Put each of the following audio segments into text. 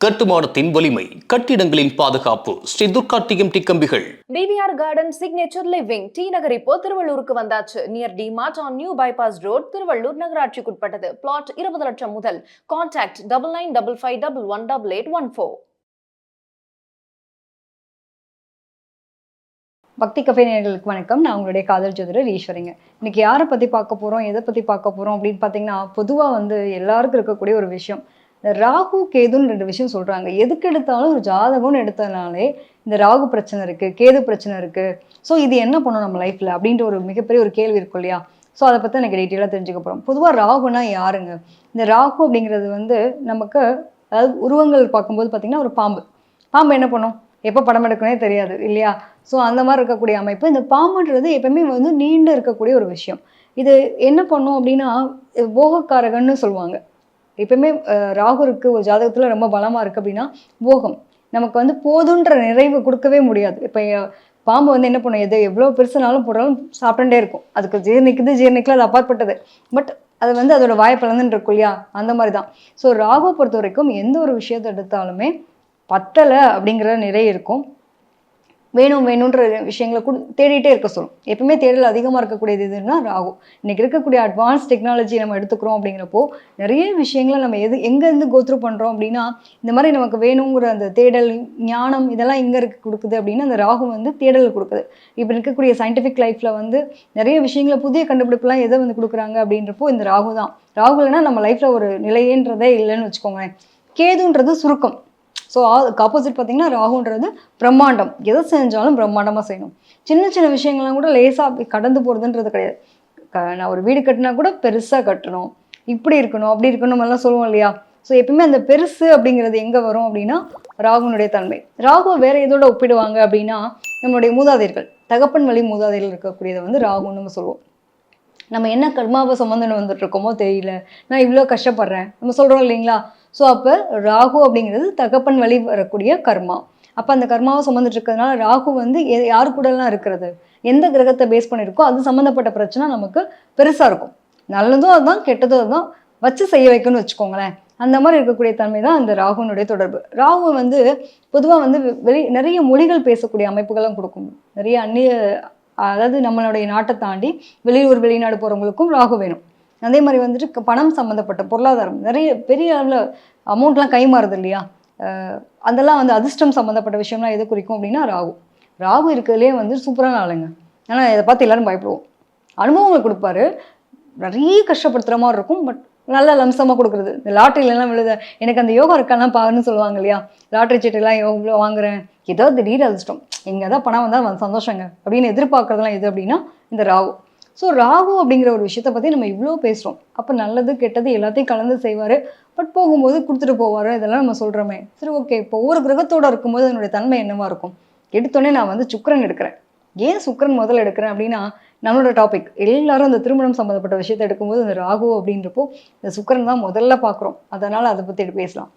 கட்டுமானத்தின் வலிமை, கட்டிடங்களின் பாதுகாப்பு. ஸ்ரீ துர்கா டிஎம்டி கம்பிகள். TVR garden signature living T Nagar இப்போ திருவள்ளூருக்கு வந்தாச்சு. Near D mart on new bypass road, Tiruvallur நகராட்சிக்குட்பட்டது. பிளாட் 20 லட்சம் முதல். கான்டாக்ட் 9955511814. பக்தி கஃபே நேயர்களுக்கு வணக்கம். நான் உங்களுடைய காதல் ஜோதிடர் ஈஸ்வரிங்க. இன்னைக்கு யாரை பற்றி பார்க்க போகிறோம், எதை பற்றி பார்க்க போகிறோம் அப்படின்னு பார்த்தீங்கன்னா, பொதுவாக எல்லாருக்கும் இருக்கக்கூடிய ஒரு விஷயம், இந்த ராகு கேதுன்னு 2 விஷயம் சொல்கிறாங்க. எதுக்கு எடுத்தாலும் ஒரு ஜாதகம்னு எடுத்தனாலே இந்த ராகு பிரச்சனை இருக்குது, கேது பிரச்சனை இருக்குது. ஸோ இது என்ன பண்ணணும் நம்ம லைஃப்பில் அப்படின்ற ஒரு மிகப்பெரிய ஒரு கேள்வி இருக்கும் இல்லையா? ஸோ அதை பற்றி எனக்கு டீட்டெயிலாக தெரிஞ்சுக்க போகிறோம். பொதுவாக ராகுனா யாருங்க? இந்த ராகு அப்படிங்கிறது நமக்கு, அதாவது உருவங்கள் பார்க்கும்போது பார்த்திங்கன்னா ஒரு பாம்பு. பாம்பு என்ன பண்ணும்? எப்போ படம் எடுக்கணும்னே தெரியாது இல்லையா? ஸோ அந்த மாதிரி இருக்கக்கூடிய அமைப்பு. இந்த பாம்புன்றது எப்பவுமே நீண்டு இருக்கக்கூடிய ஒரு விஷயம். இது என்ன பண்ணும் அப்படின்னா, போகக்காரகன்னு சொல்லுவாங்க. எப்பவுமே ராகு இருக்குது ஒரு ஜாதகத்தில் ரொம்ப பலமாக இருக்குது அப்படின்னா போகம் நமக்கு போதுன்ற நிறைவு கொடுக்கவே முடியாது. இப்போ பாம்பு என்ன பண்ணும், எவ்வளோ பெருசுனாலும் போட்டாலும் சாப்பிட்டுட்டே இருக்கும். அதுக்கு ஜீர்ணிக்கல, அது அப்பாற்பட்டது. பட் அது அதோட வாய்ப்பலந்துன்னு இருக்கும் இல்லையா? அந்த மாதிரி தான். ஸோ ராகுவை பொறுத்த வரைக்கும் எந்த ஒரு விஷயத்தை எடுத்தாலுமே பத்தலை அப்படிங்கிற நிறை இருக்கும். வேணுன்ற விஷயங்களை தேடிட்டே இருக்க சொல்லும். எப்பவுமே தேடல் அதிகமாக இருக்கக்கூடியது எதுன்னா ராகு. இன்னைக்கு இருக்கக்கூடிய அட்வான்ஸ் டெக்னாலஜி நம்ம எடுத்துக்கிறோம் அப்படிங்கிறப்போ நிறைய விஷயங்களை நம்ம எங்கேருந்து கோத்ரூ பண்ணுறோம் அப்படின்னா, இந்த மாதிரி நமக்கு வேணுங்கிற அந்த தேடல் ஞானம் இதெல்லாம் எங்கே கொடுக்குது அப்படின்னா அந்த ராகு தேடல் கொடுக்குது. இப்போ இருக்கக்கூடிய சயின்டிஃபிக் லைஃப்பில் நிறைய விஷயங்களை புதிய கண்டுபிடிப்புலாம் எதை கொடுக்குறாங்க அப்படின்றப்போ இந்த ராகு தான். ராகு இல்லைன்னா நம்ம லைஃப்பில் ஒரு நிலையன்றதே இல்லைன்னு வச்சுக்கோங்களேன். கேதுன்றது சுருக்கம். ஸோ ஆப்போசிட் பார்த்தீங்கன்னா ராகுன்றது பிரம்மாண்டம். எதை செஞ்சாலும் பிரம்மாண்டமாக செய்யணும். சின்ன சின்ன விஷயங்கள்லாம் கூட லேசாக கடந்து போகிறதுன்றது கிடையாது. நான் ஒரு வீடு கட்டினா கூட பெருசாக கட்டணும், இப்படி இருக்கணும், அப்படி இருக்கணும் எல்லாம் சொல்லுவோம் இல்லையா? ஸோ எப்பவுமே அந்த பெருசு அப்படிங்கிறது எங்கே வரும் அப்படின்னா ராகுனுடைய தன்மை. ராகுவை வேற எதோட ஒப்பிடுவாங்க அப்படின்னா, நம்மளுடைய மூதாதையர்கள், தகப்பன் வழி மூதாதையர்கள் இருக்கக்கூடியதை ராகுன்னு நம்ம சொல்லுவோம். நம்ம என்ன கர்மாவை சுமந்துன்னு வந்துட்டு இருக்கோமோ தெரியல, நான் இவ்வளோ கஷ்டப்படுறேன் நம்ம சொல்கிறோம் இல்லைங்களா? ஸோ அப்போ ராகு அப்படிங்கிறது தகப்பன் வழி வரக்கூடிய கர்மா. அப்போ அந்த கர்மாவை சுமந்துட்டு இருக்கிறதுனால ராகு யாரு கூடலாம் இருக்கிறது, எந்த கிரகத்தை பேஸ் பண்ணியிருக்கோ அது சம்மந்தப்பட்ட பிரச்சனை நமக்கு பெருசாக இருக்கும். நல்லதும் அதுதான், கெட்டதும் அதுதான், வச்சு செய்ய வைக்கணும்னு வச்சுக்கோங்களேன். அந்த மாதிரி இருக்கக்கூடிய தன்மை தான் அந்த ராகுனுடைய தொடர்பு. ராகு பொதுவாக நிறைய மொழிகள் பேசக்கூடிய அமைப்புகளும் கொடுக்கும். நிறைய அந்நிய, அதாவது நம்மளுடைய நாட்டை தாண்டி வெளியூர் வெளிநாடு போகிறவங்களுக்கும் ராகு வேணும். அதே மாதிரி பணம் சம்மந்தப்பட்ட பொருளாதாரம், நிறைய பெரிய அளவில் அமௌண்ட்லாம் கைமாறுது இல்லையா? அதெல்லாம் அதிர்ஷ்டம் சம்மந்தப்பட்ட விஷயம்லாம் எது குறிக்கும் அப்படின்னா ராகு. ராகு இருக்கிறதுலே சூப்பரான ஆளுங்க. ஆனால் இதை பார்த்து எல்லாரும் பயப்படுவோம். அனுபவங்களை கொடுப்பாரு, நிறைய கஷ்டப்படுத்துகிற மாதிரி இருக்கும். பட் நல்ல லம்சமாக கொடுக்குறது. இந்த லாட்ரியிலலாம் விழுத, எனக்கு அந்த யோகா இருக்காலாம் பாருன்னு சொல்லுவாங்க இல்லையா? லாட்ரி சீட்டெல்லாம் இவ்வளோ வாங்குறேன், ஏதோ திடீர் அதிர்ஷ்டம், எங்கே தான் பணம் வந்தால் சந்தோஷங்க அப்படின்னு எதிர்பார்க்குறதுலாம் எது அப்படின்னா இந்த ராகு. ஸோ ராகு அப்படிங்கிற ஒரு விஷயத்தை பற்றி நம்ம இவ்வளோ பேசுகிறோம். அப்போ நல்லது கெட்டது எல்லாத்தையும் கலந்து செய்வார். பட் போகும்போது கொடுத்துட்டு போவார், இதெல்லாம் நம்ம சொல்கிறோமே. சரி, ஓகே. இப்போ ஒவ்வொரு கிரகத்தோடு இருக்கும்போது அதனுடைய தன்மை என்னவாக இருக்கும்? எடுத்தோடனே நான் சுக்கிரன் எடுக்கிறேன். ஏன் சுக்கிரன் முதல்ல எடுக்கிறேன் அப்படின்னா, நம்மளோட டாபிக் எல்லாரும் அந்த திருமணம் சம்மந்தப்பட்ட விஷயத்தை எடுக்கும்போது அந்த ராகு அப்படின்றப்போ இந்த சுக்கிரன் தான் முதல்ல பார்க்குறோம். அதனால் அதை பற்றி பேசலாம்.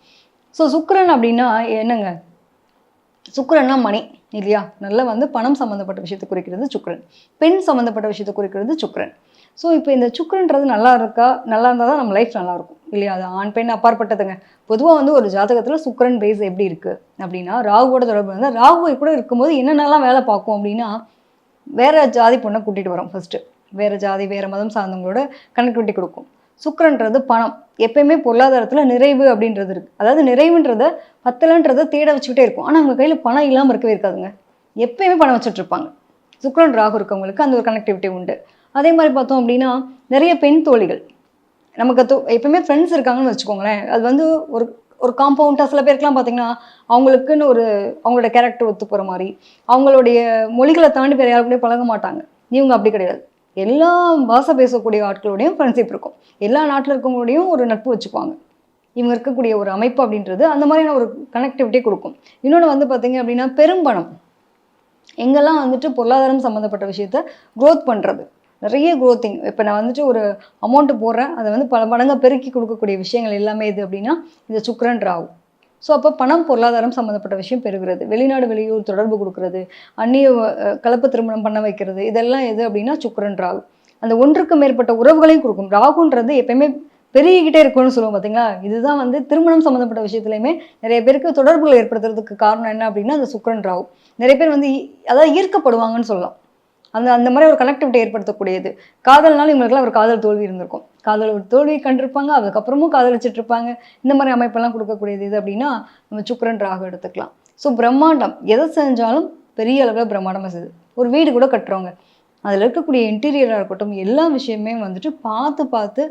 ஸோ சுக்கிரன் அப்படின்னா என்னங்க? சுக்கிரன்னா மணி இல்லையா? நல்லா பணம் சம்மந்தப்பட்ட விஷயத்தை குறிக்கிறது சுக்கிரன். பெண் சம்மந்தப்பட்ட விஷயத்தை குறிக்கிறது சுக்கிரன். ஸோ இப்போ இந்த சுக்கிரன்றது நல்லா இருந்தால் தான் நம்ம லைஃப் நல்லாயிருக்கும் இல்லையா? அது ஆண் பெண் அப்பாற்பட்டதுங்க. பொதுவாக ஒரு ஜாதகத்தில் சுக்கிரன் பேஸ் எப்படி இருக்குது அப்படின்னா, ராகுவோட தொடர்பு இருந்தால் ராகுவை கூட இருக்கும்போது என்னென்னலாம் வேலை பார்க்கும் அப்படின்னா, வேறு ஜாதி பொண்ணை கூட்டிகிட்டு வரோம். ஃபஸ்ட்டு வேறு ஜாதி வேறு மதம் சார்ந்தவங்களோட கனெக்டிவிட்டி கொடுக்கும். சுக்கிரன்றது பணம். எப்பயுமே பொருளாதாரத்தில் நிறைவு அப்படின்றது இருக்குது. அதாவது நிறைவுன்றத பத்தலைன்றதை தேட வச்சுக்கிட்டே இருக்கும். ஆனால் அவங்க கையில் பணம் இல்லாமல் இருக்கவே இருக்காதுங்க. எப்பயுமே பணம் வச்சுட்டு இருப்பாங்க. சுக்கிரன் ராகு இருக்கவங்களுக்கு அந்த ஒரு கனெக்டிவிட்டி உண்டு. அதே மாதிரி பார்த்தோம் அப்படின்னா நிறைய பெண் தோழிகள் நமக்கு எப்பயுமே ஃப்ரெண்ட்ஸ் இருக்காங்கன்னு வச்சுக்கோங்களேன். அது ஒரு ஒரு காம்பவுண்டாக சில பேருக்குலாம் பார்த்திங்கன்னா அவங்களுக்குன்னு அவங்களோட கேரக்டர் ஒத்து போகிற மாதிரி, அவங்களுடைய மொழிகளை தாண்டி வேறு யாருக்கூடயும் பழக மாட்டாங்க. இவங்க அப்படி கிடையாது. எல்லா பாஷை பேசக்கூடிய ஆட்களோடையும் ஃப்ரெண்ட்ஷிப் இருக்கும். எல்லா நாட்டில் இருக்கவங்களோடையும் ஒரு நட்பு வச்சுக்குவாங்க. இவங்க இருக்கக்கூடிய ஒரு அமைப்பு அப்படின்றது அந்த மாதிரியான ஒரு கனெக்டிவிட்டி கொடுக்கும். இன்னொன்று பார்த்திங்க அப்படின்னா பெரும்பணம். எங்கெல்லாம் பொருளாதாரம் சம்மந்தப்பட்ட விஷயத்த க்ரோத் பண்ணுறது, நிறைய க்ரோத்திங். இப்போ நான் ஒரு அமௌண்ட்டு போடுறேன், அதை பல மடங்காக பெருக்கி கொடுக்கக்கூடிய விஷயங்கள் எல்லாமே இது அப்படின்னா இந்த சுக்கிரன் ராகு. ஸோ அப்போ பணம் பொருளாதாரம் சம்மந்தப்பட்ட விஷயம் பெறுகிறது. வெளிநாடு வெளியூர் தொடர்பு கொடுக்குறது, அந்நிய கலப்பு திருமணம் பண்ண வைக்கிறது, இதெல்லாம் எது அப்படின்னா சுக்கிரன் ராகு. அந்த ஒன்றுக்கு மேற்பட்ட உறவுகளையும் கொடுக்கும். ராகுன்றது எப்பயுமே பெருகிக்கிட்டே இருக்கும்னு சொல்லுவோம் பார்த்தீங்களா. இதுதான் வந்து திருமணம் சம்மந்தப்பட்ட விஷயத்துலையுமே நிறைய பேருக்கு தொடர்புகளை ஏற்படுத்துறதுக்கு காரணம் என்ன அப்படின்னா அந்த சுக்கிரன் ராகு. நிறைய பேர் வந்து அதாவது ஈர்க்கப்படுவாங்கன்னு சொல்லலாம். அந்த அந்த மாதிரி ஒரு கனெக்டிவிட்டி ஏற்படுத்தக்கூடியது. காதல்னால இவங்களுக்குலாம் ஒரு காதல் தோல்வி இருந்திருக்கும். காதல் ஒரு தோல்வி கண்டிருப்பாங்க, அதுக்கப்புறமும் காதலிச்சிட்டு இருப்பாங்க. இந்த மாதிரி அமைப்பெல்லாம் கொடுக்கக்கூடியது இது அப்படின்னா நம்ம சுக்கிரன் ராகு எடுத்துக்கலாம். ஸோ பிரம்மாண்டம் எதை செஞ்சாலும் பெரிய அளவில் பிரம்மாண்டமாக செய்யுது. ஒரு வீடு கூட கட்டுறவங்க, அதில் இருக்கக்கூடிய இன்டீரியராக இருக்கட்டும், எல்லா விஷயமே வந்துட்டு பார்த்து பார்த்து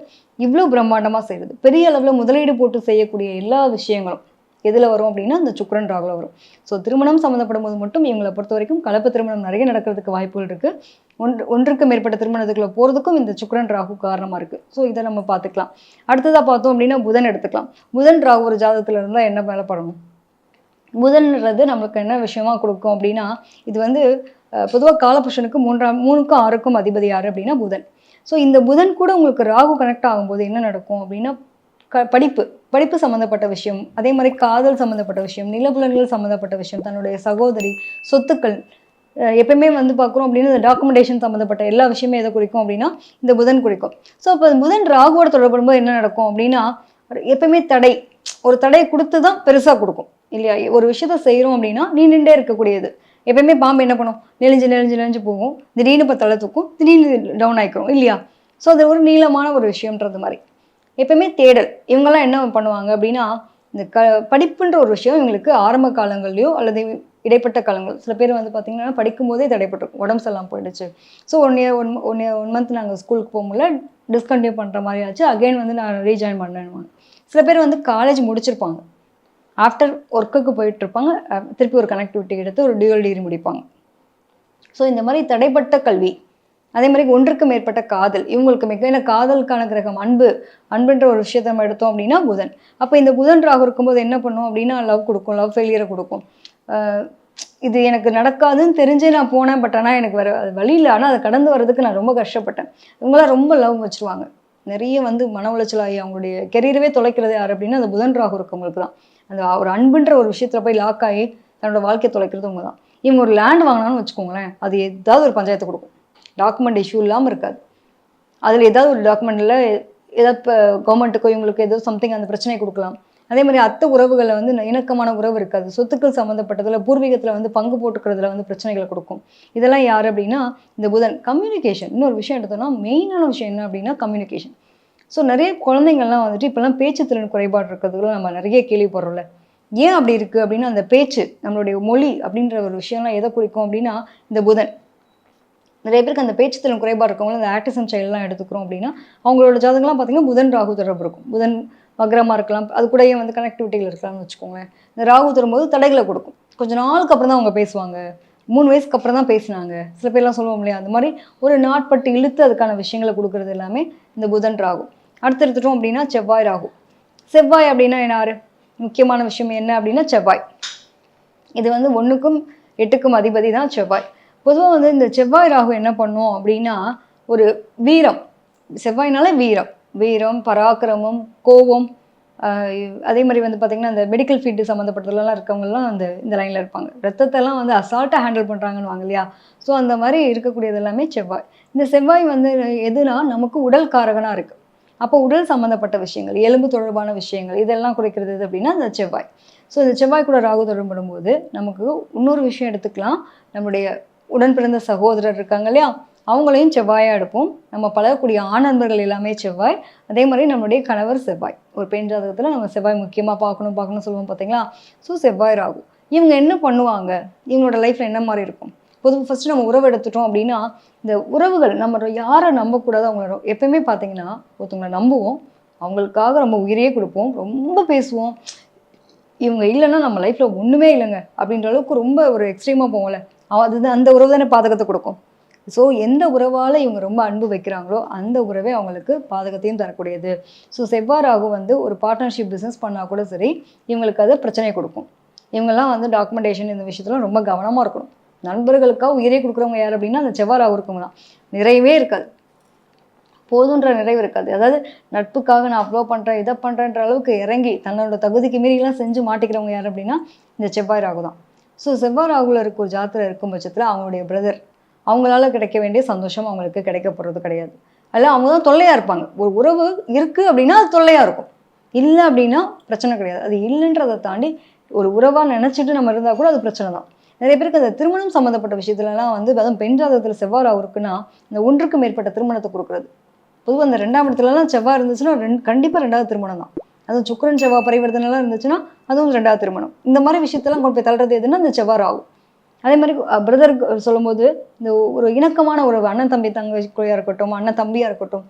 இவ்வளோ பிரம்மாண்டமாக செய்கிறது. பெரிய அளவில் முதலீடு போட்டு செய்யக்கூடிய எல்லா விஷயங்களும் எதில் வரும் அப்படின்னா அந்த சுக்கிரன் ராகுல வரும். ஸோ திருமணம் சம்மந்தப்படும் போது மட்டும் இவங்களை பொறுத்த வரைக்கும் கலப்பு திருமணம் நிறைய நடக்கிறதுக்கு வாய்ப்புகள் இருக்குது. ஒன்றுக்கு மேற்பட்ட திருமணத்துக்குள்ள போகிறதுக்கும் இந்த சுக்கிரன் ராகு காரணமாக இருக்குது. ஸோ இதை நம்ம பார்த்துக்கலாம். அடுத்ததாக பார்த்தோம் அப்படின்னா புதன் எடுத்துக்கலாம். புதன் ராகு ஒரு ஜாதகத்தில் இருந்தால் என்ன வேலை பண்ணணும்? புதன்றது நம்மளுக்கு என்ன விஷயமா கொடுக்கும் அப்படின்னா, இது வந்து பொதுவாக காலபுருஷனுக்கு 3க்கும் 6க்கும் அதிபதி யார் அப்படின்னா புதன். ஸோ இந்த புதன் கூட உங்களுக்கு ராகு கனெக்ட் ஆகும்போது என்ன நடக்கும் அப்படின்னா படிப்பு சம்மந்தப்பட்ட விஷயம், அதே மாதிரி காதல் சம்மந்தப்பட்ட விஷயம், நிலபுலன்கள் சம்மந்தப்பட்ட விஷயம், தன்னுடைய சகோதரி, சொத்துக்கள், எப்பயுமே வந்து பார்க்குறோம் அப்படின்னா இந்த டாக்குமெண்டேஷன் சம்மந்தப்பட்ட எல்லா விஷயமே எதை குறிக்கும் அப்படின்னா இந்த புதன் குறிக்கும். ஸோ அப்போ புதன் ராகுவோட தொடர்படும்போது என்ன நடக்கும் அப்படின்னா எப்பயுமே ஒரு தடையை கொடுத்து தான் பெருசாக கொடுக்கும் இல்லையா. ஒரு விஷயத்த செய்கிறோம் அப்படின்னா நின்றுட்டே இருக்கக்கூடியது. எப்பயுமே பாம்பு என்ன பண்ணும், நெளிஞ்சு போகும், திடீர்னு இப்போ தலை தூக்கும், திடீர்னு டவுன் ஆகிக்கிறோம் இல்லையா. ஸோ அது ஒரு நீளமான ஒரு விஷயம்ன்றது மாதிரி எப்பயுமே தேடல். இவங்கெல்லாம் என்ன பண்ணுவாங்க அப்படின்னா இந்த படிப்புன்ற ஒரு விஷயம் இவங்களுக்கு ஆரம்ப காலங்கள்லையோ அல்லது இடைப்பட்ட காலங்கள், சில பேர் வந்து பார்த்திங்கன்னா படிக்கும் போதே தடைப்பட்டிருக்கும், உடம்பு சரியில்லாமல் போயிடுச்சு. ஸோ ஒன் மந்த் நாங்கள் ஸ்கூலுக்கு போகும்போது டிஸ்கண்டினியூ பண்ணுற மாதிரி ஆச்சு, அகெயின் வந்து நான் ரீஜாயின் பண்ணேன்னு. சில பேர் வந்து காலேஜ் முடிச்சிருப்பாங்க, ஆஃப்டர் ஒர்க்குக்கு போயிட்டுருப்பாங்க, திருப்பி ஒரு கனெக்டிவிட்டி எடுத்து ஒரு டியூவல் டிகிரி முடிப்பாங்க. ஸோ இந்த மாதிரி தடைப்பட்ட கல்வி, அதே மாதிரி ஒன்றுக்கு மேற்பட்ட காதல், இவங்களுக்கு மிக காதலுக்கான கிரகம் அன்புன்ற ஒரு விஷயத்தை நம்ம எடுத்தோம் அப்படின்னா புதன். அப்போ இந்த புதன் ராகு இருக்கும்போது என்ன பண்ணும் அப்படின்னா லவ் கொடுக்கும், லவ் ஃபெயிலியரை கொடுக்கும். இது எனக்கு நடக்காதுன்னு தெரிஞ்சே நான் போனேன், பட் ஆனால் எனக்கு வேறு அது வழி இல்லை, ஆனால் அதை கடந்து வர்றதுக்கு நான் ரொம்ப கஷ்டப்பட்டேன். இவங்களாம் ரொம்ப லவ் வச்சுருவாங்க, நிறைய வந்து மன உளைச்சலாகி அவங்களுடைய கெரியரவே தொலைக்கிறது யார் அப்படின்னா அந்த புதன் ராகு இருக்கவங்களுக்கு தான். அந்த ஒரு அன்புன்ற ஒரு விஷயத்தில் போய் லாக் ஆகி தன்னோட வாழ்க்கையை தொலைக்கிறது அவங்க தான். இவங்க ஒரு லேண்ட் வாங்கினான்னு வச்சுக்கோங்களேன், அது ஏதாவது ஒரு பஞ்சாயத்து கொடுக்கும், டாக்குமெண்ட் இஷ்யூ இல்லாமல் இருக்காது. அதில் ஏதாவது ஒரு டாக்குமெண்ட்டில் ஏதாவது இப்போ கவர்மெண்ட்டுக்கோ இவங்களுக்கு ஏதோ சம்திங் அந்த பிரச்சனையை கொடுக்கலாம். அதே மாதிரி அத்தை உறவுகளை வந்து இணக்கமான உறவு இருக்காது, சொத்துக்கள் சம்மந்தப்பட்டதில் பூர்வீகத்தில் வந்து பங்கு போட்டுக்கிறதுல வந்து பிரச்சனைகளை கொடுக்கும். இதெல்லாம் யார் அப்படின்னா இந்த புதன். கம்யூனிகேஷன், இன்னொரு விஷயம் எடுத்தோம்னா மெயினான விஷயம் என்ன அப்படின்னா கம்யூனிகேஷன். ஸோ நிறைய குழந்தைங்கள்லாம் வந்துட்டு இப்போல்லாம் பேச்சு திறன் குறைபாடு இருக்கிறதுக்குள்ள நம்ம நிறைய கேள்விப்படுறோம்ல. ஏன் அப்படி இருக்குது அப்படின்னா அந்த பேச்சு, நம்மளுடைய மொழி அப்படின்ற ஒரு விஷயம்லாம் எதை குறிக்கும் அப்படின்னா இந்த புதன். நிறைய பேருக்கு அந்த பேச்சு திறன் குறைபாடு இருக்கவங்களும் இந்த ஆட்டிசம் சைல்டெலாம் எடுத்துக்கிறோம் அப்படின்னா அவங்களோட ஜாதகம்லாம் பார்த்திங்கன்னா புதன் ராகு தொடர்பு இருக்கும். புதன் வக்ரமாக இருக்கலாம், அது கூடயே வந்து கனெக்டிவிட்டியில் இருக்கலாம்னு வச்சுக்கோங்களேன். இந்த ராகு தரும்போது தடைகளை கொடுக்கும். கொஞ்சம் நாளுக்கு அப்புறம் தான் அவங்க பேசுவாங்க, 3 வயசுக்கு அப்புறம் தான் பேசினாங்க, சில பேர்லாம் சொல்லுவோம் இல்லையா. அந்த மாதிரி ஒரு நாட்பட்டு இழுத்து அதுக்கான விஷயங்களை கொடுக்குறது எல்லாமே இந்த புதன் ராகு. அடுத்து எடுத்துட்டோம் அப்படின்னா செவ்வாய் ராகு. செவ்வாய் அப்படின்னா என்ன, முக்கியமான விஷயம் என்ன அப்படின்னா செவ்வாய். இது வந்து 1க்கும் 8க்கும் அதிபதி தான் செவ்வாய். பொதுவாக வந்து இந்த செவ்வாய் ராகு என்ன பண்ணும் அப்படின்னா ஒரு வீரம், செவ்வாய்னால வீரம், பராக்கிரமம், கோபம், அதே மாதிரி வந்து பார்த்திங்கன்னா இந்த மெடிக்கல் ஃபீல்டு சம்மந்தப்பட்டதுலாம் இருக்கவங்கலாம் இந்த லைனில் இருப்பாங்க. ரத்தத்தெல்லாம் வந்து அசால்ட்டாக ஹேண்டில் பண்ணுறாங்கன்னு வாங்க இல்லையா. ஸோ அந்த மாதிரி இருக்கக்கூடியது எல்லாமே செவ்வாய். இந்த செவ்வாய் வந்து எதுனா நமக்கு உடல் காரகனாக இருக்குது. அப்போ உடல் சம்மந்தப்பட்ட விஷயங்கள், எலும்பு தொடர்பான விஷயங்கள் இதெல்லாம் குறைக்கிறது எது அப்படின்னா இந்த செவ்வாய். ஸோ இந்த செவ்வாய் கூட ராகு தொடர்படும் போது நமக்கு இன்னொரு விஷயம் எடுத்துக்கலாம். நம்முடைய உடன் பிறந்த சகோதரர் இருக்காங்க இல்லையா, அவங்களையும் செவ்வாயாக எடுப்போம். நம்ம பழகக்கூடிய நண்பர்கள் எல்லாமே செவ்வாய். அதே மாதிரி நம்மளுடைய கணவர் செவ்வாய். ஒரு பெண் ஜாதகத்தில் நம்ம செவ்வாய் முக்கியமாக பார்க்கணும் சொல்லுவோம் பார்த்தீங்களா. ஸோ செவ்வாய் ராகு இவங்க என்ன பண்ணுவாங்க, இவங்களோட லைஃப்பில் என்ன மாதிரி இருக்கும். பொதுவாக ஃபஸ்ட்டு நம்ம உறவு எடுத்துட்டோம் அப்படின்னா இந்த உறவுகள் நம்ம யாரை நம்பக்கூடாது. அவங்கள எப்பயுமே பார்த்தீங்கன்னா ஒருத்தவங்களை நம்புவோம், அவங்களுக்காக நம்ம உயிரையே கொடுப்போம், ரொம்ப பேசுவோம். இவங்க இல்லைன்னா நம்ம லைஃப்பில் ஒன்றுமே இல்லைங்க அப்படின்ற அளவுக்கு ரொம்ப ஒரு எக்ஸ்ட்ரீமாக போவோம்ல, அதுதான் அந்த உறவு தானே பாதகத்தை கொடுக்கும். ஸோ எந்த உறவால் இவங்க ரொம்ப அன்பு வைக்கிறாங்களோ அந்த உறவே அவங்களுக்கு பாதகத்தையும் தரக்கூடியது. ஸோ செவ்வாய் ராகு வந்து ஒரு பார்ட்னர்ஷிப் பிஸ்னஸ் பண்ணால் கூட சரி இவங்களுக்கு அது பிரச்சனையை கொடுக்கும். இவங்கெல்லாம் வந்து டாக்குமெண்டேஷன் இந்த விஷயத்தில் ரொம்ப கவனமாக இருக்கணும். நண்பர்களுக்காக உயிரே கொடுக்குறவங்க யார் அப்படின்னா அந்த செவ்வாய் ராகு இருக்கவங்க தான். நிறைவே இருக்காது, போதுன்ற நிறைவு இருக்காது. அதாவது நட்புக்காக நான் அவ்வளோ பண்ணுறேன் இதை பண்ணுறேன்ற அளவுக்கு இறங்கி தன்னோட தகுதிக்கு மீறிலாம் செஞ்சு மாட்டிக்கிறவங்க யார் அப்படின்னா இந்த செவ்வாய் ராகு தான். ஸோ செவ்வாய் ராகுல இருக்க ஒரு ஜாதகத்தில் இருக்கும் பட்சத்தில் அவங்களுடைய பிரதர், அவங்களால கிடைக்க வேண்டிய சந்தோஷம் அவங்களுக்கு கிடைக்க போகிறது கிடையாது. அல்ல அவங்க தான் தொல்லையாக இருப்பாங்க. ஒரு உறவு இருக்குது அப்படின்னா அது தொல்லையாக இருக்கும், இல்லை அப்படின்னா பிரச்சனை கிடையாது. அது இல்லைன்றதை தாண்டி ஒரு உறவாக நினச்சிட்டு நம்ம இருந்தால் கூட அது பிரச்சனை தான். நிறைய பேருக்கு அந்த திருமணம் சம்மந்தப்பட்ட விஷயத்துலலாம் வந்து அதுவும் பெண் ஜாதகத்தில் செவ்வாய் ராகு இருக்குன்னா இந்த ஒன்றுக்கு மேற்பட்ட திருமணத்தை கொடுக்குறது. பொதுவாக அந்த 2ஆம் இடத்துலலாம் செவ்வாய் இருந்துச்சுன்னா கண்டிப்பாக 2வது திருமணம் தான். அதுவும் சுக்கிரன் செவ்வாய் பரிவர்த்தனைலாம் இருந்துச்சுன்னா அதுவும் 2வது திருமணம். இந்த மாதிரி விஷயத்தெல்லாம் கொண்டு போய் தள்ளுறது எதுன்னா இந்த செவ்வாய் ராகு. அதே மாதிரி பிரதர் சொல்லும்போது இந்த ஒரு இணக்கமான உறவு, அண்ணன் தம்பி தங்கையாக இருக்கட்டும், அண்ணன் தம்பியாக இருக்கட்டும்,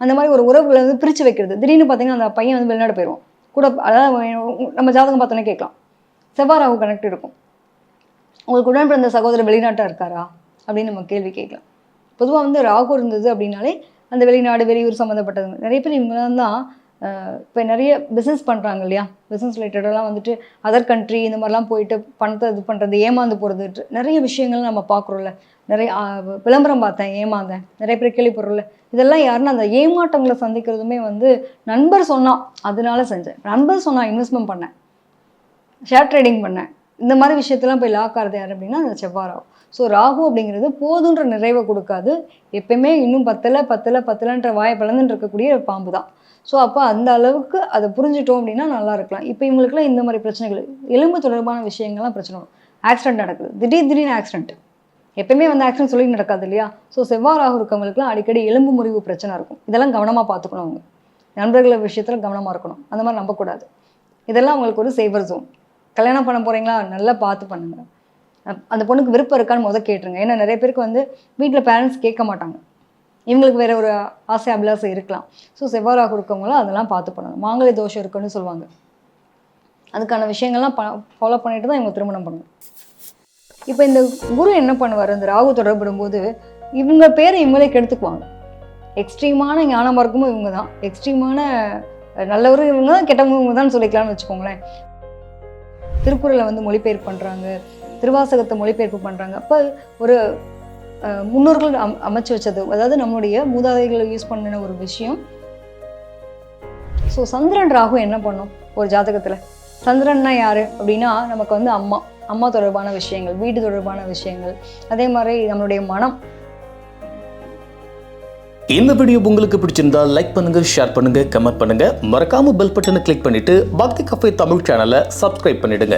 அந்த மாதிரி ஒரு உறவுகளை வந்து பிரித்து வைக்கிறது. திடீர்னு பார்த்தீங்கன்னா அந்த பையன் வந்து வெளிநாடு போயிடுவான் கூட. அதாவது நம்ம ஜாதகம் பார்த்தோன்னே கேட்கலாம், செவ்வாய் ராகு கனெக்ட் இருக்கும், உங்களுக்கு உடன் பிறந்த சகோதரர் வெளிநாட்டாக இருக்காரா அப்படின்னு நம்ம கேள்வி கேட்கலாம். பொதுவாக வந்து ராகு இருந்தது அப்படின்னாலே அந்த வெளிநாடு வெளியூர் சம்மந்தப்பட்டது. நிறைய பேர் இவங்களாம் தான் இப்போ நிறைய பிஸ்னஸ் பண்ணுறாங்க இல்லையா, பிஸ்னஸ் ரிலேட்டடெல்லாம் வந்துட்டு அதர் கண்ட்ரி இந்த மாதிரிலாம் போயிட்டு பணத்தை இது பண்ணுறது, ஏமாந்து போகிறது, நிறைய விஷயங்கள் நம்ம பார்க்குறோம்ல. நிறைய விளம்பரம் பார்த்தேன், ஏமாந்தேன், நிறைய பேர் கேள்விப்படுறோம்ல. இதெல்லாம் யாருன்னா அந்த ஏமாற்றங்களை சந்திக்கிறதுமே வந்து நண்பர் சொன்னால் அதனால செஞ்சேன், நண்பர் சொன்னால் இன்வெஸ்ட்மெண்ட் பண்ணேன், ஷேர் ட்ரேடிங் பண்ணேன், இந்த மாதிரி விஷயத்தெல்லாம் போய் லாக் ஆகிறது யார் அப்படின்னா அந்த செவ்வாய் ராகு. ஸோ ராகு அப்படிங்கிறது போதுன்ற நிறைவை கொடுக்காது, எப்பயுமே இன்னும் பத்தலைன்ற வாயை பிளந்துட்டு இருக்கக்கூடிய ஒரு பாம்பு தான். ஸோ அப்போ அந்த அளவுக்கு அதை புரிஞ்சிட்டோம் அப்படின்னா நல்லா இருக்கலாம். இப்போ இவங்களுக்குலாம் இந்த மாதிரி பிரச்சனைகள், எலும்பு தொடர்பான விஷயங்கள்லாம் பிரச்சனை வரும். ஆக்சிடென்ட் நடக்குது, திடீர்னு ஆக்சிடென்ட், எப்பயுமே வந்து ஆக்சிடென்ட் சொல்லி நடக்காது இல்லையா. ஸோ செவ்வாய் ராகு இருக்கவங்களுக்குலாம் அடிக்கடி எலும்பு முறிவு பிரச்சனை இருக்கும். இதெல்லாம் கவனமாக பார்த்துக்கணும். அவங்க நண்பர்கள் விஷயத்தில் கவனமாக இருக்கணும், அந்த மாதிரி நம்பக்கூடாது. இதெல்லாம் அவங்களுக்கு ஒரு சேஃபர் ஜோன். கல்யாணம் பண்ண போகிறீங்களா, நல்லா பார்த்து பண்ணுங்க. அந்த பொண்ணுக்கு விருப்பம் இருக்கான்னு முதல் கேட்டுருங்க. ஏன்னா நிறைய பேருக்கு வந்து வீட்டில் பேரண்ட்ஸ் கேட்க மாட்டாங்க, இவங்களுக்கு வேற ஒரு ஆசை அபிலாசை இருக்கலாம். ஸோ செவ்வாய் ராகு இருக்கவங்களும் அதெல்லாம் பார்த்து பண்ணணும். மாங்கல்ய தோஷம் இருக்குன்னு சொல்லுவாங்க, அதுக்கான விஷயங்கள்லாம் ஃபாலோ பண்ணிட்டு தான் இவங்க திருமணம் பண்ணணும். இப்போ இந்த குரு என்ன பண்ணுவார், இந்த ராகு தொடர்படும்போது இவங்க பேரை இவங்களே கெடுத்துக்குவாங்க. எக்ஸ்ட்ரீமான ஞான மார்க்கமும் இவங்க தான், எக்ஸ்ட்ரீமான நல்லவரும் இவங்க தான், கெட்டவங்க இவங்க தான் சொல்லிக்கலாம்னு வச்சுக்கோங்களேன். திருக்குறளை வந்து மொழிபெயர்ப்பு பண்ணுறாங்க, திருவாசகத்தை மொழிபெயர்ப்பு பண்ணுறாங்க. அப்போ ஒரு முன்னோர்கள் அமைச்சு வச்சது, அதாவது நம்மளுடைய மூதாதைகளை யூஸ் பண்ணின ஒரு விஷயம். ஸோ சந்திரன் ராகு என்ன பண்ணும் ஒரு ஜாதகத்தில்? சந்திரன்னா யார் அப்படின்னா நமக்கு வந்து அம்மா தொடர்பான விஷயங்கள், வீடு தொடர்பான விஷயங்கள், அதே மாதிரி நம்மளுடைய மனம். இந்த வீடியோ உங்களுக்கு பிடிச்சிருந்தா லைக் பண்ணுங்க, ஷேர் பண்ணுங்க, கமெண்ட் பண்ணுங்க. மறக்காம பெல் பட்டனை கிளிக் பண்ணிட்டு பக்தி கஃபே தமிழ் சேனலை சப்ஸ்கிரைப் பண்ணிடுங்க.